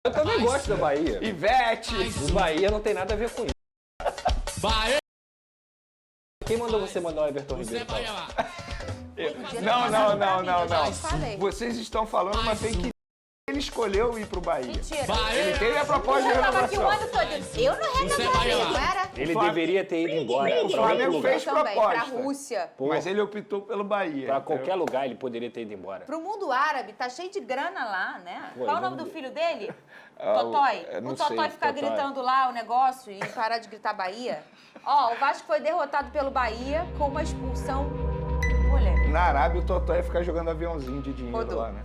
Eu também gosto da Bahia. Ivete. O Bahia não tem nada a ver com isso. Bahia. Quem mandou você mandar o Everton Ribeiro? Não. Falei. Vocês estão falando uma fake news. Ele escolheu ir pro Bahia. Mentira. Ele teve a proposta de Eu tava aqui o renovação. ano todo. Eu não reclamei, não era? Ele deveria ter ido embora O para outro Flamengo lugar. fez Também, pra proposta. Rússia. Mas ele optou pelo Bahia. Para qualquer lugar ele poderia ter ido embora. Pro mundo árabe, tá cheio de grana lá, né? Pô, Qual o eu nome não- do filho dele? Ah, Totói. eu não O Totói sei, ficar Totói. gritando lá o negócio e parar de gritar Bahia. Ó, o Vasco foi derrotado pelo Bahia com uma expulsão polêmica. Na Arábia, o Totó ia ficar jogando aviãozinho de dinheiro Rodou. lá, né?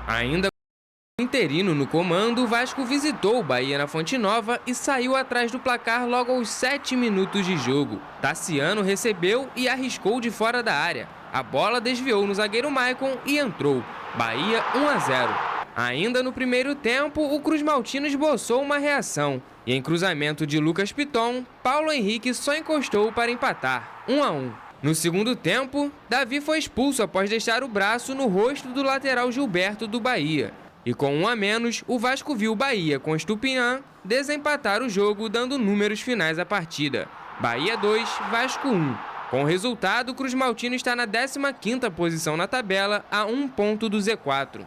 Ainda com o interino no comando, o Vasco visitou o Bahia na Fonte Nova e saiu atrás do placar logo aos 7 minutos de jogo. Tassiano recebeu e arriscou de fora da área. A bola desviou no zagueiro Maicon e entrou. Bahia 1-0. Ainda no primeiro tempo, o Cruz Maltino esboçou uma reação. E em cruzamento de Lucas Piton, Paulo Henrique só encostou para empatar, 1-1. No segundo tempo, Davi foi expulso após deixar o braço no rosto do lateral Gilberto do Bahia. E com 1 a menos, o Vasco viu o Bahia com Estupiñán desempatar o jogo, dando números finais à partida. Bahia 2, Vasco 1. Com o resultado, o Cruz Maltino está na 15ª posição na tabela, a 1 ponto do Z4.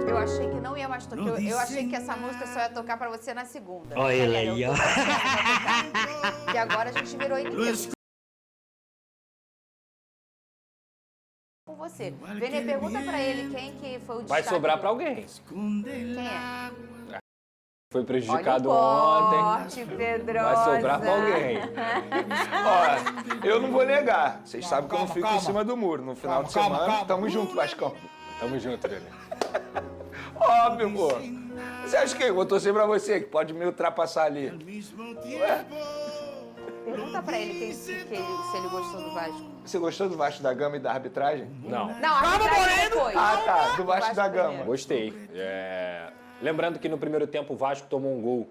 Eu achei que não ia mais tocar. Eu achei que essa música só ia tocar pra você na segunda. Olha ele aí, ó. E agora a gente virou inimigo. Com você. Vene, pergunta pra ele quem que foi o destaque. Vai sobrar para alguém. Quem é? Foi Olha prejudicado o ontem. corte, Pedrosa. Vai sobrar para alguém. Ó, eu não vou negar. Vocês sabem que eu não fico em cima do muro. No final de semana, tamo junto, Vascão. Tamo junto, Dani. Óbvio, amor. Você acha que eu vou torcer pra você, que pode me ultrapassar ali? Ué, Pergunta pra ele se ele gostou do Vasco. você gostou do Vasco da Gama e da arbitragem? Não. Não, a arbitragem depois. Ah, tá. Do Vasco da Gama. primeiro. Gostei. Lembrando que no primeiro tempo o Vasco tomou um gol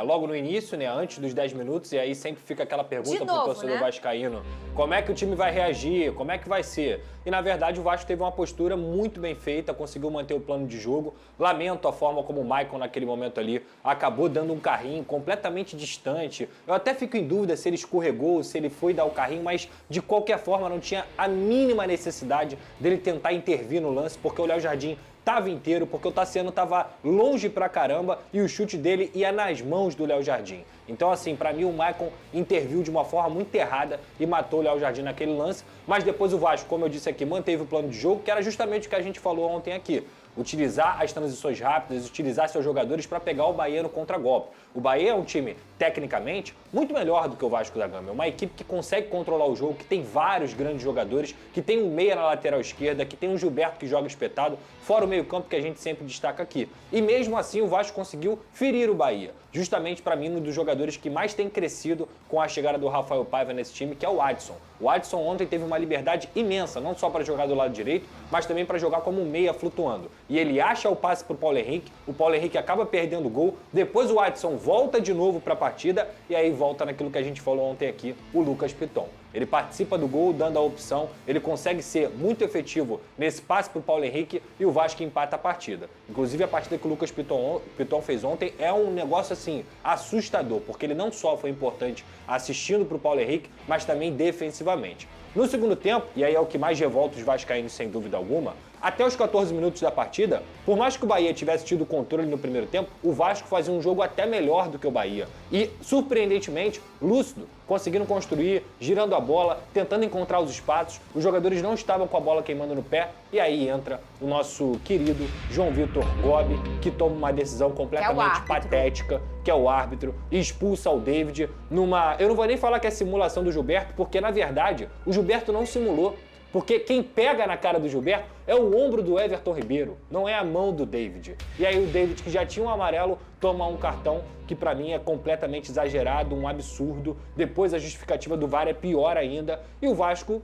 logo no início, né, antes dos 10 minutos, e aí sempre fica aquela pergunta De pro novo, torcedor né? vascaíno, como é que o time vai reagir, como é que vai ser? E na verdade o Vasco teve uma postura muito bem feita, conseguiu manter o plano de jogo. Lamento a forma como o Maicon naquele momento ali acabou dando um carrinho completamente distante. Eu até fico em dúvida se ele escorregou, se ele foi dar o carrinho, mas de qualquer forma não tinha a mínima necessidade dele tentar intervir no lance, porque o Léo Jardim estava inteiro, porque o Tassiano estava longe pra caramba e o chute dele ia nas mãos do Léo Jardim. Então, assim, pra mim o Maicon interviu de uma forma muito errada e matou o Léo Jardim naquele lance, mas depois o Vasco, como eu disse aqui, manteve o plano de jogo, que era justamente o que a gente falou ontem aqui. Utilizar as transições rápidas, utilizar seus jogadores para pegar o Bahia no contragolpe. O Bahia é um time, tecnicamente, muito melhor do que o Vasco da Gama. É uma equipe que consegue controlar o jogo, que tem vários grandes jogadores, que tem um meia na lateral esquerda, que tem um Gilberto que joga espetado, fora o meio-campo que a gente sempre destaca aqui. E mesmo assim o Vasco conseguiu ferir o Bahia. Justamente, para mim, um dos jogadores que mais tem crescido com a chegada do Rafael Paiva nesse time, que é o Adson. O Adson ontem teve uma liberdade imensa, não só para jogar do lado direito, mas também para jogar como um meia flutuando. E ele acha o passe para o Paulo Henrique, o Paulo Henrique acaba perdendo o gol, depois o Adson volta de novo para a partida e aí volta naquilo que a gente falou ontem aqui, o Lucas Piton. Ele participa do gol, dando a opção, ele consegue ser muito efetivo nesse passe para o Paulo Henrique e o Vasco empata a partida. Inclusive a partida que o Lucas Piton fez ontem é um negócio assim assustador, porque ele não só foi importante assistindo para o Paulo Henrique, mas também defensivamente. No segundo tempo, e aí é o que mais revolta os vascaínos sem dúvida alguma, até os 14 minutos da partida, por mais que o Bahia tivesse tido controle no primeiro tempo, o Vasco fazia um jogo até melhor do que o Bahia. E, surpreendentemente, lúcido, conseguindo construir, girando a bola, tentando encontrar os espaços. Os jogadores não estavam com a bola queimando no pé. E aí entra o nosso querido João Vitor Gobi, que toma uma decisão completamente patética, que é o árbitro, e expulsa o David numa... Eu não vou nem falar que é simulação do Gilberto, porque, na verdade, o Gilberto não simulou. Porque quem pega na cara do Gilberto é o ombro do Everton Ribeiro, não é a mão do David. E aí o David, que já tinha um amarelo, toma um cartão que pra mim é completamente exagerado, um absurdo. Depois a justificativa do VAR é pior ainda. E o Vasco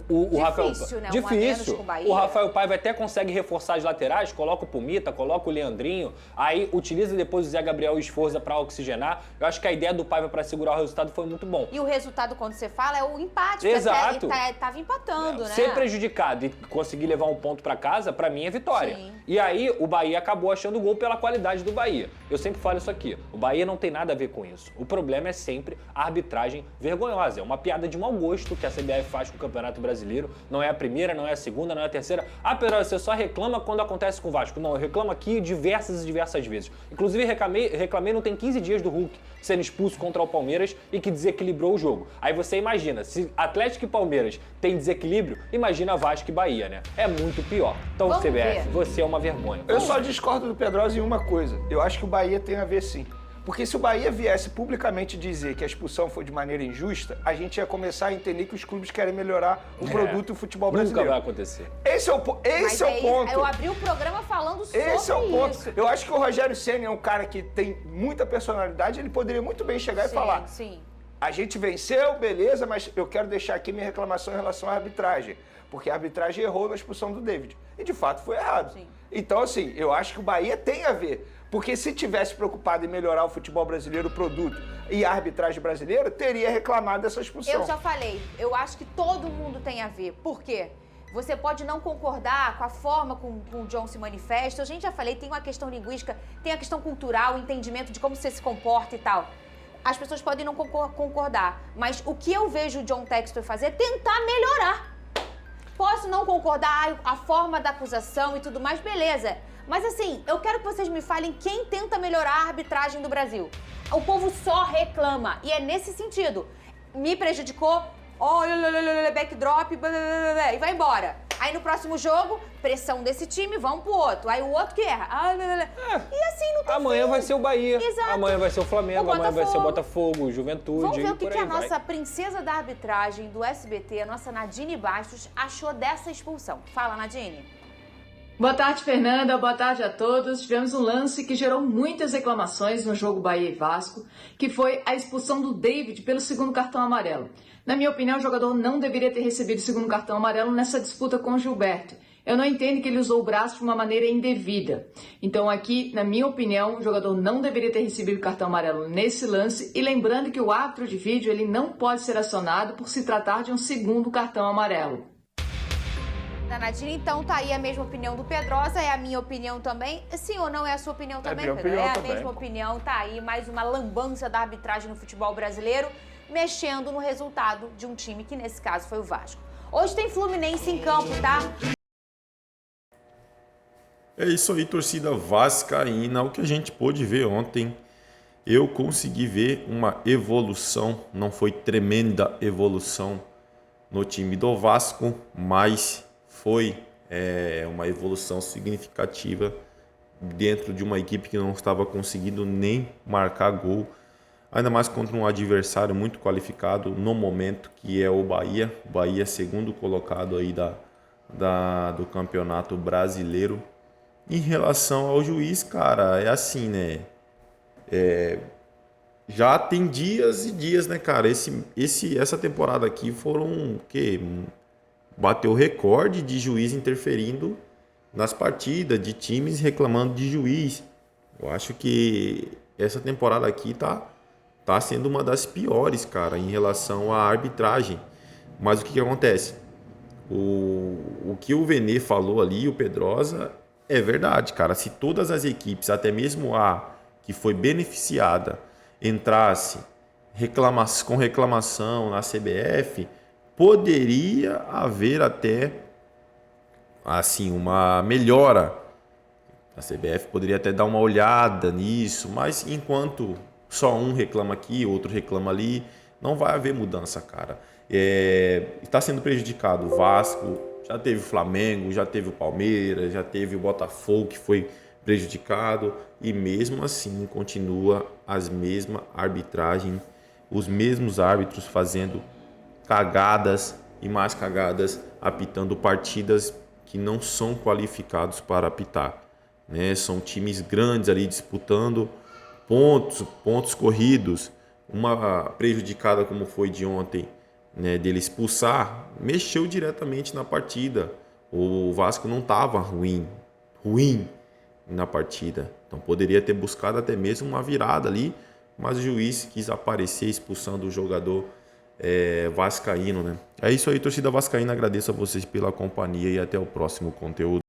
O Rafael, né? Um a menos com o Bahia. O Rafael Paiva até consegue reforçar as laterais, coloca o Pumita, coloca o Leandrinho, aí utiliza depois o Zé Gabriel e o Esforza para oxigenar. Eu acho que a ideia do Paiva para segurar o resultado foi muito bom. E o resultado, quando você fala, é o empate. Exato. Tava empatando, né? Ser prejudicado e conseguir levar um ponto para casa, para mim é vitória. Sim. E aí o Bahia acabou achando o gol pela qualidade do Bahia. Eu sempre falo isso aqui, o Bahia não tem nada a ver com isso. O problema é sempre a arbitragem vergonhosa. É uma piada de mau gosto que a CBF faz com o Campeonato Brasileiro. Não é a primeira, não é a segunda, não é a terceira. Ah, Pedro, você só reclama quando acontece com o Vasco. Não, eu reclamo aqui diversas e diversas vezes. Inclusive, reclamei não tem 15 dias do Hulk sendo expulso contra o Palmeiras e que desequilibrou o jogo. Aí você imagina, se Atlético e Palmeiras tem desequilíbrio, imagina Vasco e Bahia, né? É muito pior. Então, Vamos CBF, ver. você é uma vergonha. Eu só discordo do Pedrosa em uma coisa. Eu acho que o Bahia tem a ver sim. Porque se o Bahia viesse publicamente dizer que a expulsão foi de maneira injusta, a gente ia começar a entender que os clubes querem melhorar o produto do futebol brasileiro. Nunca vai acontecer. Esse é o ponto. Eu abri o programa falando sobre Esse é o ponto. isso. Eu acho que o Rogério Ceni é um cara que tem muita personalidade, ele poderia muito bem chegar e falar: Sim. a gente venceu, beleza, mas eu quero deixar aqui minha reclamação em relação à arbitragem. Porque a arbitragem errou na expulsão do David. E de fato foi errado. Sim. Então, assim, eu acho que o Bahia tem a ver. Porque se tivesse preocupado em melhorar o futebol brasileiro, o produto e a arbitragem brasileira, teria reclamado dessa expulsão. Eu já falei, eu acho que todo mundo tem a ver. Por quê? Você pode não concordar com a forma como o John se manifesta. A gente já falei, tem uma questão linguística, tem a questão cultural, o entendimento de como você se comporta e tal. As pessoas podem não concordar, mas o que eu vejo o John Textor fazer é tentar melhorar. Posso não concordar a forma da acusação e tudo mais, beleza. Mas assim, eu quero que vocês me falem quem tenta melhorar a arbitragem do Brasil. O povo só reclama. E é nesse sentido. Me prejudicou, backdrop, e vai embora. Aí no próximo jogo, pressão desse time, vamos pro outro. Aí o outro que erra. E assim não tem Amanhã fim. vai ser o Bahia, Exato. amanhã vai ser o Flamengo, O amanhã vai ser o Botafogo. Botafogo, o Juventude. Vamos ver o por que aí a vai. nossa princesa da arbitragem do SBT, a nossa Nadine Bastos, achou dessa expulsão. Fala, Nadine. Boa tarde, Fernanda. Boa tarde a todos. Tivemos um lance que gerou muitas reclamações no jogo Bahia e Vasco, que foi a expulsão do David pelo segundo cartão amarelo. Na minha opinião, o jogador não deveria ter recebido o segundo cartão amarelo nessa disputa com o Gilberto. Eu não entendo que ele usou o braço de uma maneira indevida. Então aqui, na minha opinião, o jogador não deveria ter recebido o cartão amarelo nesse lance. E lembrando que o árbitro de vídeo ele não pode ser acionado por se tratar de um segundo cartão amarelo. Da Nadine, então tá aí a mesma opinião do Pedrosa, é a minha opinião também. Sim ou não é a sua opinião também, minha Pedro? opinião É a também. mesma opinião, tá aí mais uma lambança da arbitragem no futebol brasileiro, mexendo no resultado de um time que nesse caso foi o Vasco. Hoje tem Fluminense em campo, tá? É isso aí, torcida vascaína. O que a gente pôde ver ontem, eu consegui ver uma evolução, não foi tremenda evolução no time do Vasco, mas foi uma evolução significativa dentro de uma equipe que não estava conseguindo nem marcar gol, ainda mais contra um adversário muito qualificado no momento, que é o Bahia. O Bahia segundo colocado aí do Campeonato Brasileiro. Em relação ao juiz, cara, é assim, né? Já tem dias e dias, né, cara? Essa temporada aqui foram o quê? Bateu recorde de juiz interferindo nas partidas, de times reclamando de juiz. Eu acho que essa temporada aqui tá sendo uma das piores, cara, em relação à arbitragem. Mas o que acontece? O que o Vene falou ali, o Pedrosa, é verdade, cara. Se todas as equipes, até mesmo a que foi beneficiada, entrasse com reclamação na CBF, poderia haver até assim uma melhora. A CBF poderia até dar uma olhada nisso, mas enquanto só um reclama aqui, outro reclama ali, não vai haver mudança, cara. Está sendo prejudicado o Vasco, já teve o Flamengo, já teve o Palmeiras, já teve o Botafogo que foi prejudicado e mesmo assim continua as mesmas arbitragens, os mesmos árbitros fazendo cagadas e mais cagadas, apitando partidas que não são qualificados para apitar, né? São times grandes ali disputando pontos corridos. Uma prejudicada como foi de ontem né, dele expulsar, mexeu diretamente na partida. O Vasco não estava ruim na partida. Então poderia ter buscado até mesmo uma virada ali, mas o juiz quis aparecer expulsando o jogador vascaíno, né? É isso aí, torcida vascaína. Agradeço a vocês pela companhia e até o próximo conteúdo.